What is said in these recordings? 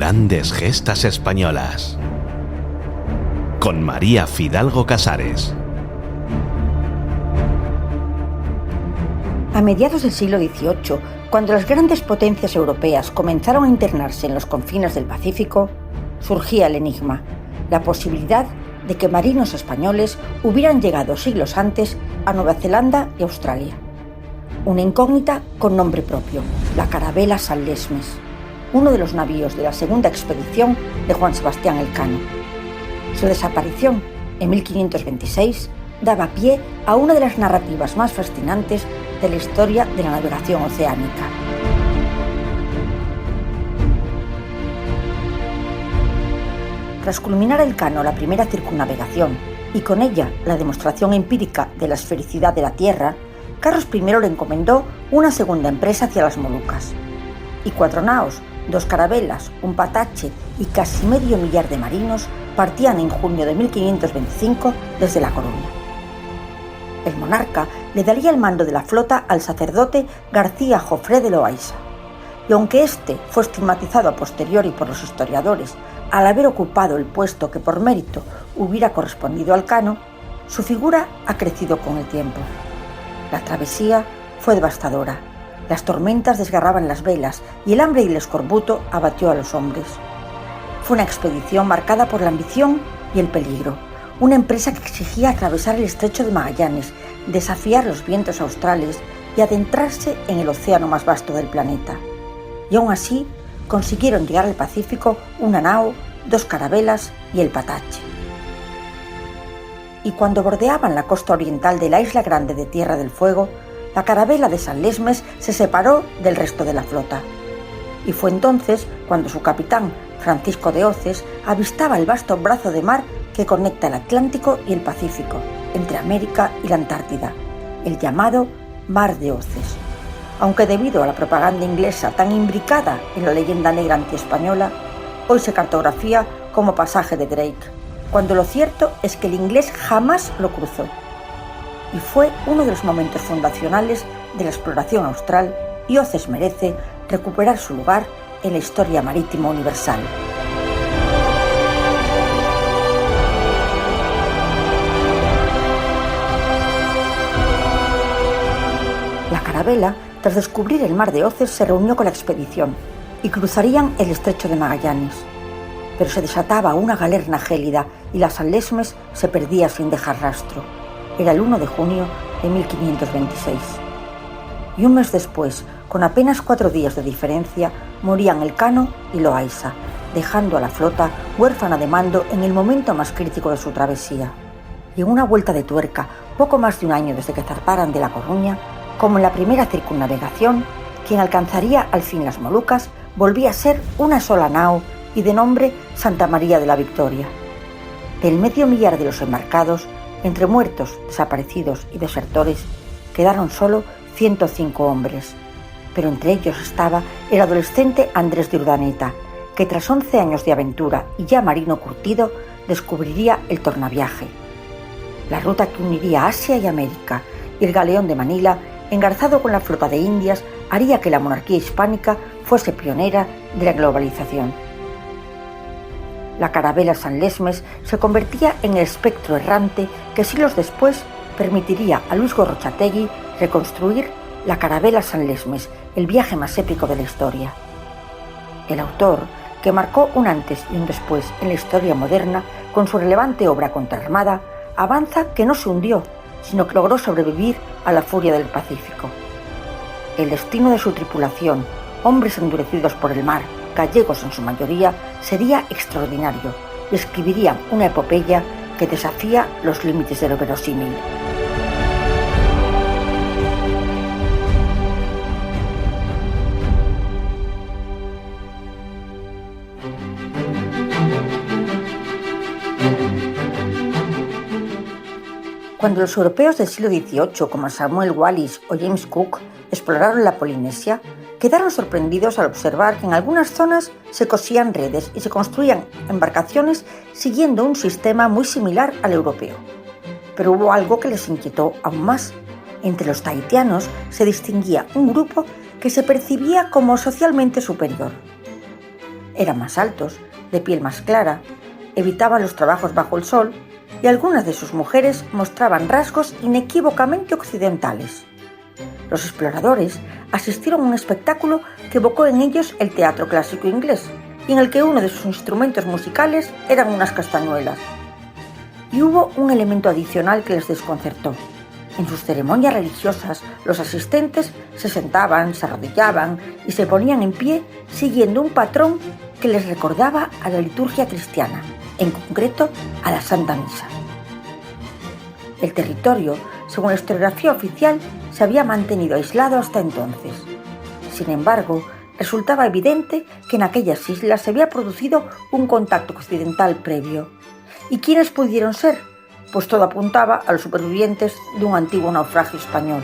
Grandes gestas españolas. Con María Fidalgo Casares. A mediados del siglo XVIII, cuando las grandes potencias europeas comenzaron a internarse en los confines del Pacífico, surgía el enigma, la posibilidad de que marinos españoles hubieran llegado siglos antes a Nueva Zelanda y Australia. Una incógnita con nombre propio, la carabela San Lesmes, uno de los navíos de la segunda expedición de Juan Sebastián Elcano. Su desaparición, en 1526, daba pie a una de las narrativas más fascinantes de la historia de la navegación oceánica. Tras culminar Elcano la primera circunnavegación y con ella la demostración empírica de la esfericidad de la Tierra, Carlos I le encomendó una segunda empresa hacia las Molucas. Y 4 naos, 2 carabelas, un patache y casi medio millar de marinos partían en junio de 1525 desde La Coruña. El monarca le daría el mando de la flota al sacerdote García Jofré de Loaysa, y aunque este fue estigmatizado a posteriori por los historiadores al haber ocupado el puesto que por mérito hubiera correspondido al Elcano, su figura ha crecido con el tiempo. La travesía fue devastadora, las tormentas desgarraban las velas y el hambre y el escorbuto abatió a los hombres. Fue una expedición marcada por la ambición y el peligro, una empresa que exigía atravesar el estrecho de Magallanes, desafiar los vientos australes y adentrarse en el océano más vasto del planeta. Y aún así, consiguieron llegar al Pacífico una nao, 2 carabelas y el patache. Y cuando bordeaban la costa oriental de la isla grande de Tierra del Fuego, la carabela de San Lesmes se separó del resto de la flota. Y fue entonces cuando su capitán, Francisco de Oces, avistaba el vasto brazo de mar que conecta el Atlántico y el Pacífico, entre América y la Antártida, el llamado Mar de Oces. Aunque debido a la propaganda inglesa tan imbricada en la leyenda negra antiespañola, hoy se cartografía como pasaje de Drake, cuando lo cierto es que el inglés jamás lo cruzó. Y fue uno de los momentos fundacionales de la exploración austral, y Oces merece recuperar su lugar en la historia marítima universal. La carabela, tras descubrir el mar de Oces, se reunió con la expedición y cruzarían el estrecho de Magallanes. Pero se desataba una galerna gélida y la San Lesmes se perdía sin dejar rastro. Era el 1 de junio de 1526. Y un mes después, con apenas 4 días de diferencia, morían Elcano y Loaysa, dejando a la flota huérfana de mando en el momento más crítico de su travesía. Y en una vuelta de tuerca, poco más de un año desde que zarparan de La Coruña, como en la primera circunnavegación, quien alcanzaría al fin las Molucas volvía a ser una sola nao y de nombre Santa María de la Victoria. Del medio millar de los embarcados, entre muertos, desaparecidos y desertores, quedaron solo 105 hombres, pero entre ellos estaba el adolescente Andrés de Urdaneta, que tras 11 años de aventura y ya marino curtido, descubriría el tornaviaje, la ruta que uniría Asia y América, y el galeón de Manila, engarzado con la flota de Indias, haría que la monarquía hispánica fuese pionera de la globalización. La carabela San Lesmes se convertía en el espectro errante que siglos después permitiría a Luis Gorrochategui reconstruir la carabela San Lesmes, el viaje más épico de la historia. El autor, que marcó un antes y un después en la historia moderna con su relevante obra Contraarmada, avanza que no se hundió, sino que logró sobrevivir a la furia del Pacífico. El destino de su tripulación, hombres endurecidos por el mar, gallegos en su mayoría, sería extraordinario y escribirían una epopeya que desafía los límites de lo verosímil. Cuando los europeos del siglo XVIII, como Samuel Wallis o James Cook, exploraron la Polinesia, quedaron sorprendidos al observar que en algunas zonas se cosían redes y se construían embarcaciones siguiendo un sistema muy similar al europeo. Pero hubo algo que les inquietó aún más. Entre los tahitianos se distinguía un grupo que se percibía como socialmente superior. Eran más altos, de piel más clara, evitaban los trabajos bajo el sol y algunas de sus mujeres mostraban rasgos inequívocamente occidentales. Los exploradores asistieron a un espectáculo que evocó en ellos el teatro clásico inglés y en el que uno de sus instrumentos musicales eran unas castañuelas. Y hubo un elemento adicional que les desconcertó. En sus ceremonias religiosas, los asistentes se sentaban, se arrodillaban y se ponían en pie siguiendo un patrón que les recordaba a la liturgia cristiana, en concreto a la Santa Misa. El territorio, según la historiografía oficial, se había mantenido aislado hasta entonces. Sin embargo, resultaba evidente que en aquellas islas se había producido un contacto occidental previo. ¿Y quiénes pudieron ser? Pues todo apuntaba a los supervivientes de un antiguo naufragio español.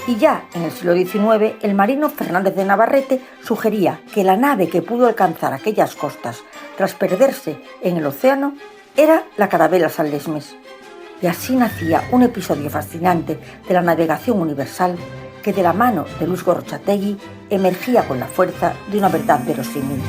Y ya en el siglo XIX, el marino Fernández de Navarrete sugería que la nave que pudo alcanzar aquellas costas tras perderse en el océano era la carabela San Lesmes. Y así nacía un episodio fascinante de la navegación universal que de la mano de Luis Gorrochategui emergía con la fuerza de una verdad verosímil.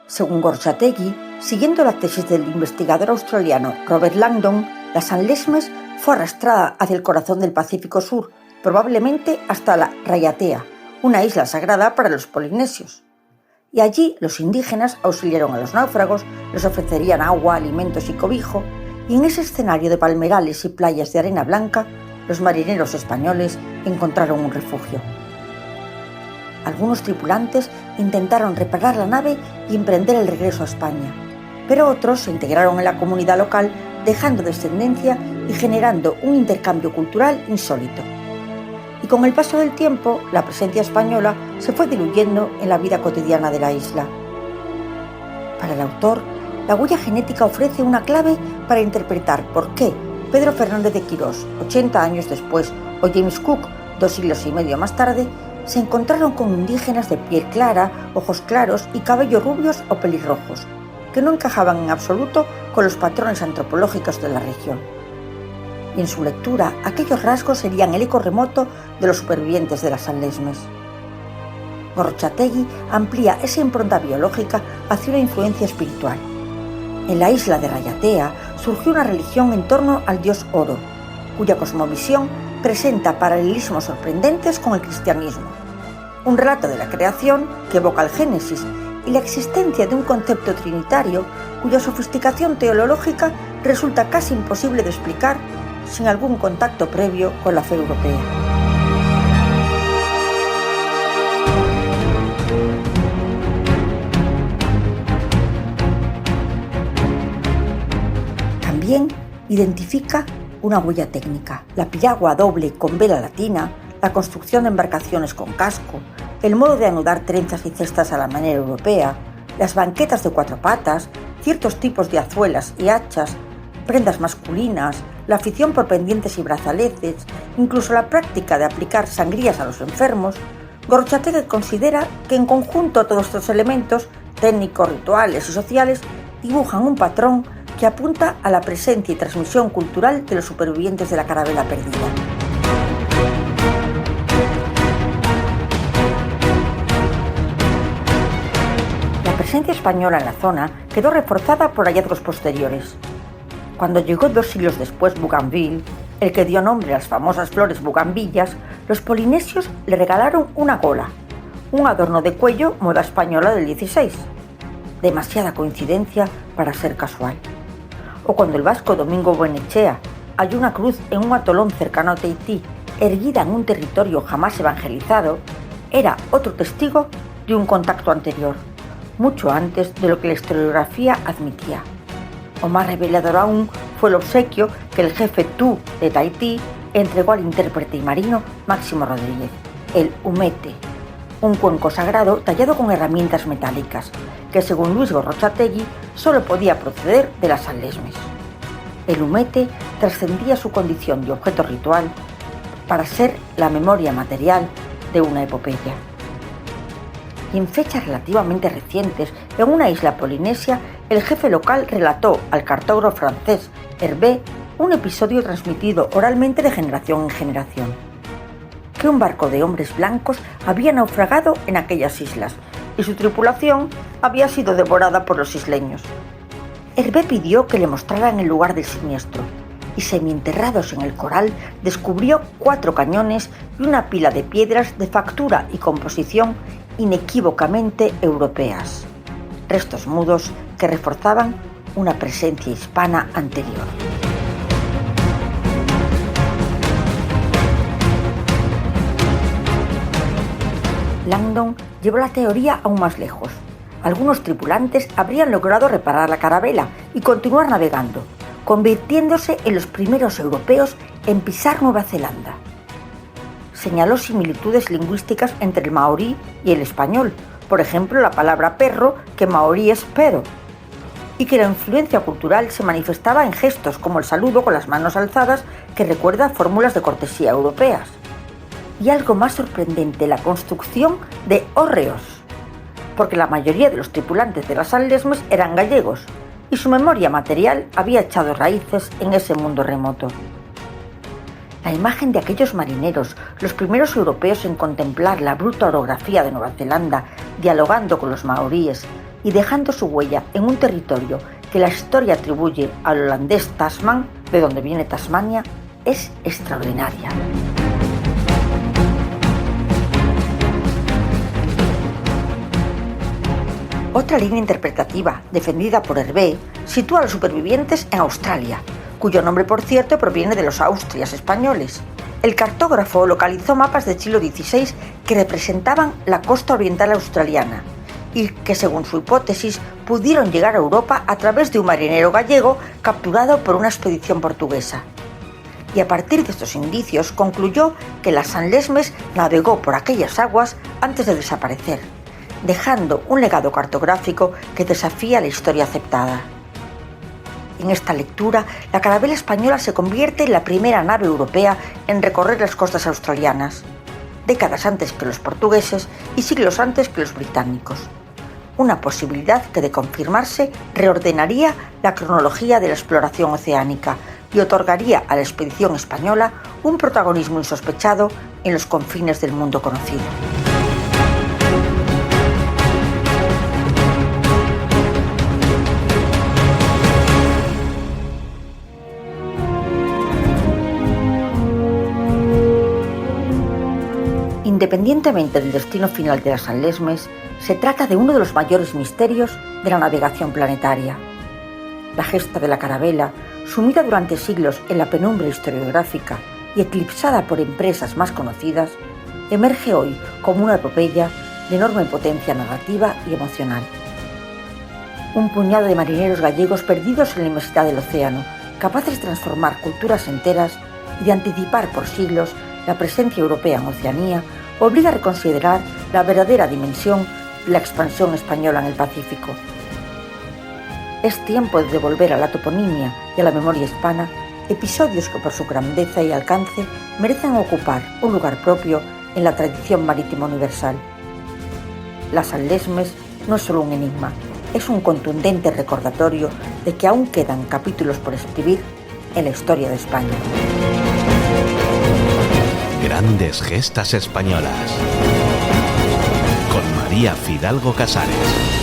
Según Gorrochategui, siguiendo la tesis del investigador australiano Robert Langdon, la San Lesmes fue arrastrada hacia el corazón del Pacífico Sur, probablemente hasta la Raiatea, una isla sagrada para los polinesios. Y allí los indígenas auxiliaron a los náufragos, les ofrecerían agua, alimentos y cobijo, y en ese escenario de palmerales y playas de arena blanca, los marineros españoles encontraron un refugio. Algunos tripulantes intentaron reparar la nave y emprender el regreso a España, pero otros se integraron en la comunidad local dejando descendencia y generando un intercambio cultural insólito. Y con el paso del tiempo, la presencia española se fue diluyendo en la vida cotidiana de la isla. Para el autor, la huella genética ofrece una clave para interpretar por qué Pedro Fernández de Quirós, 80 años después, o James Cook, 2 siglos y medio más tarde, se encontraron con indígenas de piel clara, ojos claros y cabellos rubios o pelirrojos, que no encajaban en absoluto con los patrones antropológicos de la región. Y en su lectura, aquellos rasgos serían el eco remoto de los supervivientes de las San Lesmes. Gorrochategui amplía esa impronta biológica hacia una influencia espiritual. En la isla de Raiatea surgió una religión en torno al dios Oro, cuya cosmovisión presenta paralelismos sorprendentes con el cristianismo. Un relato de la creación que evoca el Génesis y la existencia de un concepto trinitario cuya sofisticación teológica resulta casi imposible de explicar sin algún contacto previo con la fe europea. También identifica una huella técnica, la piragua doble con vela latina, la construcción de embarcaciones con casco, el modo de anudar trenzas y cestas a la manera europea, las banquetas de 4 patas, ciertos tipos de azuelas y hachas, prendas masculinas, la afición por pendientes y brazaletes, incluso la práctica de aplicar sangrías a los enfermos. Gorrochategui considera que en conjunto todos estos elementos, técnicos, rituales y sociales, dibujan un patrón que apunta a la presencia y transmisión cultural de los supervivientes de la carabela perdida. La presencia española en la zona quedó reforzada por hallazgos posteriores. Cuando llegó 2 siglos después Bougainville, el que dio nombre a las famosas flores bugambillas, los polinesios le regalaron una gola, un adorno de cuello moda española del XVI. Demasiada coincidencia para ser casual. O cuando el vasco Domingo Buenechea halló una cruz en un atolón cercano a Tahití, erguida en un territorio jamás evangelizado, era otro testigo de un contacto anterior, mucho antes de lo que la historiografía admitía. O más revelador aún fue el obsequio que el jefe Tú de Tahití entregó al intérprete y marino Máximo Rodríguez, el umete, un cuenco sagrado tallado con herramientas metálicas, que según Luis Gorrochategui solo podía proceder de las San Lesmes. El humete trascendía su condición de objeto ritual para ser la memoria material de una epopeya. Y en fechas relativamente recientes, en una isla polinesia, el jefe local relató al cartógrafo francés Hervé un episodio transmitido oralmente de generación en generación: que un barco de hombres blancos había naufragado en aquellas islas y su tripulación había sido devorada por los isleños. Hervé pidió que le mostraran el lugar del siniestro y, semienterrados en el coral, descubrió 4 cañones y una pila de piedras de factura y composición inequívocamente europeas, restos mudos que reforzaban una presencia hispana anterior. Langdon llevó la teoría aún más lejos. Algunos tripulantes habrían logrado reparar la carabela y continuar navegando, convirtiéndose en los primeros europeos en pisar Nueva Zelanda. Señaló similitudes lingüísticas entre el maorí y el español, por ejemplo la palabra perro, que en maorí es pero, y que la influencia cultural se manifestaba en gestos como el saludo con las manos alzadas, que recuerda fórmulas de cortesía europeas. Y algo más sorprendente, la construcción de hórreos, porque la mayoría de los tripulantes de las San Lesmes eran gallegos y su memoria material había echado raíces en ese mundo remoto. La imagen de aquellos marineros, los primeros europeos en contemplar la bruta orografía de Nueva Zelanda, dialogando con los maoríes y dejando su huella en un territorio que la historia atribuye al holandés Tasman, de donde viene Tasmania, es extraordinaria. Otra línea interpretativa, defendida por Hervé, sitúa a los supervivientes en Australia, cuyo nombre, por cierto, proviene de los Austrias españoles. El cartógrafo localizó mapas del siglo XVI que representaban la costa oriental australiana y que, según su hipótesis, pudieron llegar a Europa a través de un marinero gallego capturado por una expedición portuguesa. Y a partir de estos indicios concluyó que la San Lesmes navegó por aquellas aguas antes de desaparecer, dejando un legado cartográfico que desafía la historia aceptada. En esta lectura, la carabela española se convierte en la primera nave europea en recorrer las costas australianas, décadas antes que los portugueses y siglos antes que los británicos. Una posibilidad que, de confirmarse, reordenaría la cronología de la exploración oceánica y otorgaría a la expedición española un protagonismo insospechado en los confines del mundo conocido. Independientemente del destino final de las San Lesmes, se trata de uno de los mayores misterios de la navegación planetaria. La gesta de la carabela, sumida durante siglos en la penumbra historiográfica y eclipsada por empresas más conocidas, emerge hoy como una epopeya de enorme potencia narrativa y emocional. Un puñado de marineros gallegos perdidos en la inmensidad del océano, capaces de transformar culturas enteras y de anticipar por siglos la presencia europea en Oceanía, obliga a reconsiderar la verdadera dimensión de la expansión española en el Pacífico. Es tiempo de devolver a la toponimia y a la memoria hispana episodios que, por su grandeza y alcance, merecen ocupar un lugar propio en la tradición marítima universal. La San Lesmes no es solo un enigma, es un contundente recordatorio de que aún quedan capítulos por escribir en la historia de España. Grandes gestas españolas. Con María Fidalgo Casares.